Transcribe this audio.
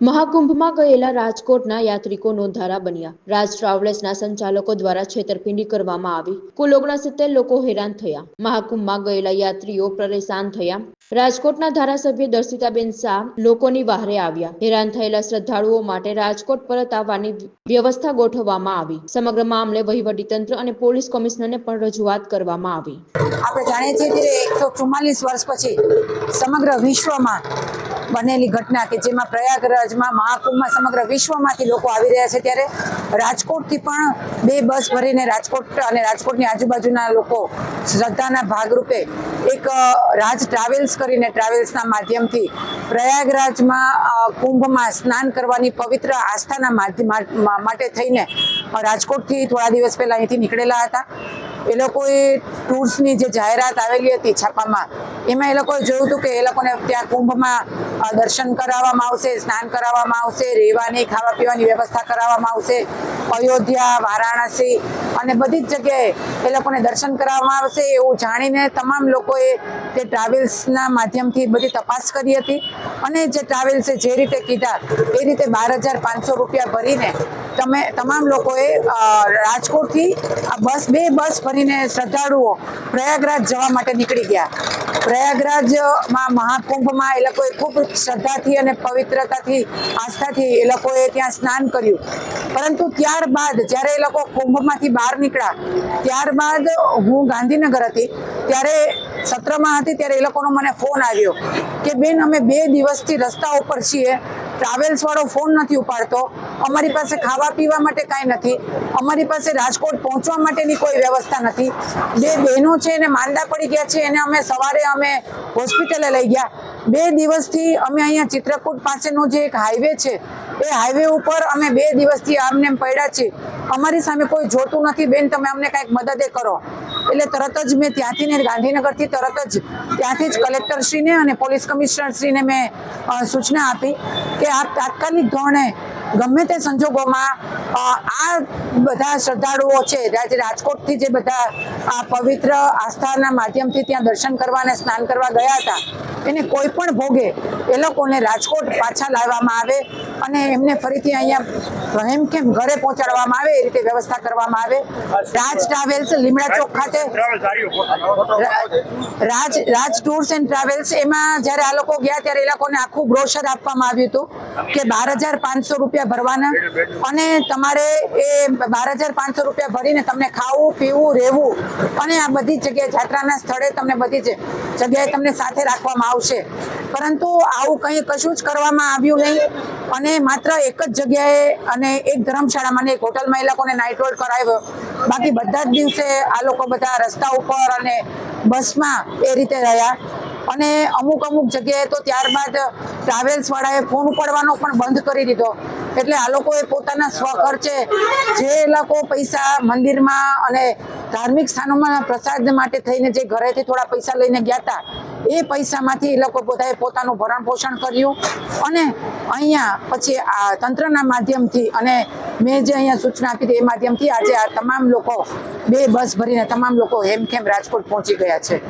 મહાકુંભમાં ગયેલા રાજકોટના યાત્રિકો નોંધારા બન્યા। રાજ ટ્રાવેલ્સના સંચાલકો દ્વારા છેતરપિંડી કરવામાં આવી। કુલ 69 લોકો હેરાન થયા। મહાકુંભમાં ગયેલા યાત્રીઓ પરેશાન થયા। રાજકોટના ધારાસભ્ય દર્શિતાબેન શાહ લોકોની વહારે આવ્યા। હેરાન થયેલા શ્રદ્ધાળુઓ માટે રાજકોટ પરત આવવાની વ્યવસ્થા ગોઠવવામાં આવી। સમગ્ર મામલે વહીવટીતંત્ર અને પોલીસ કમિશનરને પણ રજૂઆત કરવામાં આવી। આપણે જાણીએ છીએ કે 144 વર્ષ પછી સમગ્ર વિશ્વમાં બનેલી ઘટના કે જેમાં પ્રયાગરાજમાં મહાકુંભમાં સમગ્ર વિશ્વમાંથી લોકો આવી રહ્યા છે, ત્યારે રાજકોટથી પણ 2 બસ ભરીને રાજકોટ અને રાજકોટની આજુબાજુના લોકો શ્રદ્ધાના ભાગરૂપે એક રાજ ટ્રાવેલ્સ કરીને ટ્રાવેલ્સના માધ્યમથી પ્રયાગરાજમાં કુંભમાં સ્નાન કરવાની પવિત્ર આસ્થાના માટે થઈને રાજકોટથી થોડા દિવસ પહેલા અહીંથી નીકળેલા હતા। એ લોકોએ ટૂર્સની જે જાહેરાત આવેલી હતી છાપામાં, એમાં એ લોકોએ જોયું હતું કે એ લોકોને ત્યાં કુંભમાં દર્શન કરાવવામાં આવશે, સ્નાન કરાવવામાં આવશે, રહેવાની ખાવા પીવાની વ્યવસ્થા કરાવવામાં આવશે, અયોધ્યા, વારાણસી અને બધી જ જગ્યાએ એ લોકોને દર્શન કરાવવામાં આવશે એવું જાણીને તમામ લોકોએ તે ટ્રાવેલ્સના માધ્યમથી બધી તપાસ કરી હતી અને જે ટ્રાવેલ્સે જે રીતે કીધા એ રીતે 12,500 રૂપિયા ભરીને તમામ લોકોએ રાજકોટથી 2 બસ ભરીને શ્રદ્ધાળુઓ પ્રયાગરાજ જવા માટે નીકળી ગયા। પ્રયાગરાજમાં મહાકુંભમાં એ લોકોએ ખૂબ શ્રદ્ધાથી અને પવિત્રતાથી આસ્થાથી એ લોકોએ ત્યાં સ્નાન કર્યું, પરંતુ ત્યારબાદ જ્યારે એ લોકો કુંભમાંથી બહાર નીકળ્યા ત્યારબાદ હું ગાંધીનગર હતી, ત્યારે સત્રમાં હતી, ત્યારે એ લોકોનો મને ફોન આવ્યો કે બેન, અમે 2 દિવસથી રસ્તા ઉપર છીએ, ટ્રાવેલ્સ વાળો ફોન નથી ઉપાડતો, અમારી પાસે ખાવા પીવા માટે કાંઈ નથી, અમારી પાસે રાજકોટ પહોંચવા માટેની કોઈ વ્યવસ્થા નથી, 2 બહેનો છે એને માંદા પડી ગયા છે, એને અમે સવારે હોસ્પિટલે લઈ ગયા, 2 દિવસથી અમે અહીંયા ચિત્રકૂટ પાસેનો જે એક હાઈવે છે એ હાઈવે ઉપર અમે 2 દિવસથી આમને પડ્યા છીએ, અમારી સામે કોઈ જોતું નથી, બેન તમે અમને કાંઈક મદદ કરો। એટલે તરત જ મેં ત્યાંથી ને ગાંધીનગરથી તરત જ ત્યાંથી જ કલેક્ટરશ્રીને અને પોલીસ કમિશનરશ્રીને મેં સૂચના આપી કે આપ તાત્કાલિક ધોરણે ગમે તે સંજોગોમાં આ બધા શ્રદ્ધાળુઓ છે રાજકોટથી જે બધા આ પવિત્ર આસ્થાના માધ્યમથી ત્યાં દર્શન કરવા અને સ્નાન કરવા ગયા હતા, એને કોઈ પણ ભોગે એ લોકોને રાજકોટ પાછા લાવવામાં આવે અને એમને ફરીથી અહીંયા હેમખેમ ઘરે પહોંચાડવામાં આવે એ રીતે વ્યવસ્થા કરવામાં આવે। રાજ ટ્રાવેલ્સ લીમડા ચોક ખાતે રાજ ટૂર્સ એન્ડ ટ્રાવેલ્સ, એમાં જ્યારે આ લોકો ગયા ત્યારે એ લોકોને આખું બ્રોશર આપવામાં આવ્યું હતું કે 12,500 રૂપિયા ભરવાના અને તમારે એ 12,500 રૂપિયા ભરીને તમને ખાવું પીવું રહેવું અને આ બધી જગ્યાએ યાત્રાના સ્થળે તમને બધી જ જગ્યાએ તમને સાથે રાખવામાં આવશે, પરંતુ આવું કશું જ કરવામાં આવ્યું નહીં અને માત્ર એક જ જગ્યાએ અને એક ધર્મશાળામાં એક હોટલમાં એ લોકોને નાઇટ હોલ્ડ કરાવ્યો, બાકી બધા જ દિવસે આ લોકો બધા રસ્તા ઉપર અને બસમાં એ રીતે રહ્યા અને અમુક જગ્યાએ તો ત્યારબાદ ટ્રાવેલ્સ વાળાએ ફોન ઉપાડવાનો પણ બંધ કરી દીધો। એટલે આ લોકોએ પોતાના સ્વખર્ચે જે લોકો પૈસા મંદિરમાં અને ધાર્મિક સ્થાનોમાં પ્રસાદ માટે થઈને જે ઘરેથી થોડા પૈસા લઈને ગયા હતા એ પૈસામાંથી એ લોકો બધાએ પોતાનું ભરણ પોષણ કર્યું અને અહીંયા પછી આ તંત્રના માધ્યમથી અને મેં જે અહીંયા સૂચના આપી હતી એ માધ્યમથી આજે આ તમામ લોકો 2 બસ ભરીને તમામ લોકો હેમખેમ રાજકોટ પહોંચી ગયા છે।